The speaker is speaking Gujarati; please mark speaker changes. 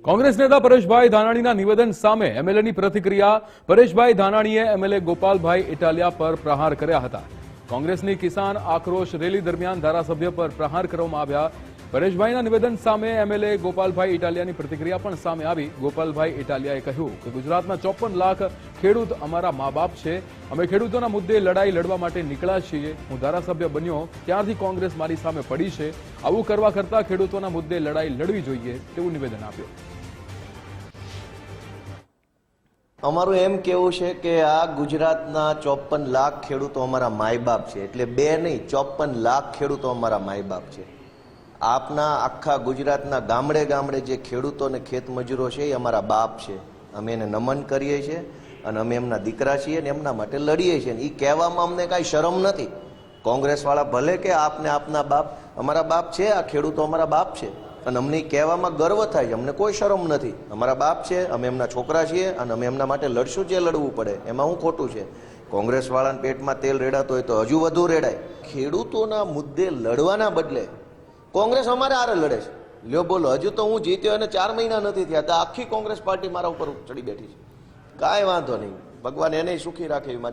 Speaker 1: કોંગ્રેસ નેતા પરેશભાઈ ધાનાણીના નિવેદન સામે એમએલએની પ્રતિક્રિયા। પરેશભાઈ ધાનાણીએ એમએલએ ગોપાલભાઈ ઇટાલિયા પર પ્રહાર કર્યા હતા। કોંગ્રેસની કિસાન આક્રોશ રેલી દરમિયાન ધારાસભ્ય પર પ્રહાર કરવામાં આવ્યા। પરેશભાઈના નિવેદન સામે એમએલએ ગોપાલભાઈ ઇટાલિયાની પ્રતિક્રિયા પણ સામે આવી। ગોપાલભાઈ ઇટાલિયાએ કહ્યું કે ગુજરાતના 54 લાખ ખેડૂત અમારા મા બાપ છે। અમે ખેડૂતોના મુદ્દે લડાઈ લડવા માટે નીકળ્યા છીએ। હું ધારાસભ્ય બન્યો ત્યારથી કોંગ્રેસ મારી સામે પડી છે। આવું કરવા કરતા ખેડૂતોના મુદ્દે લડાઈ લડવી જોઈએ તેવું નિવેદન આપ્યું।
Speaker 2: અમારું એમ કહેવું છે કે આ ગુજરાતના 54 લાખ ખેડૂતો અમારા માય બાપ છે, એટલે બે નહીં 54 લાખ ખેડૂતો અમારા માય બાપ છે। આપના આખા ગુજરાતના ગામડે ગામડે જે ખેડૂતો અને ખેતમજૂરો છે એ અમારા બાપ છે। અમે એને નમન કરીએ છીએ અને અમે એમના દીકરા છીએ અને એમના માટે લડીએ છીએ। એ કહેવામાં અમને કાંઈ શરમ નથી। કોંગ્રેસવાળા ભલે કે આપને આપના બાપ અમારા બાપ છે, આ ખેડૂતો અમારા બાપ છે અને અમને કહેવામાં ગર્વ થાય છે, અમને કોઈ શરમ નથી। અમારા બાપ છે, અમે એમના છોકરા છીએ અને અમે એમના માટે લડશું જે લડવું પડે, એમાં શું ખોટું છે? કોંગ્રેસવાળાના પેટમાં તેલ રેડાતો હોય તો હજુ વધુ રેડાય। ખેડૂતોના મુદ્દે લડવાના બદલે કોંગ્રેસ અમારે આરે લડે છે। લ્યો બોલો, હજુ તો હું જીત્યો અને 4 મહિના નથી થયા તો આખી કોંગ્રેસ પાર્ટી મારા ઉપર ચડી બેઠી છે। કાંઈ વાંધો નહીં, ભગવાન એને સુખી રાખે એવી મારી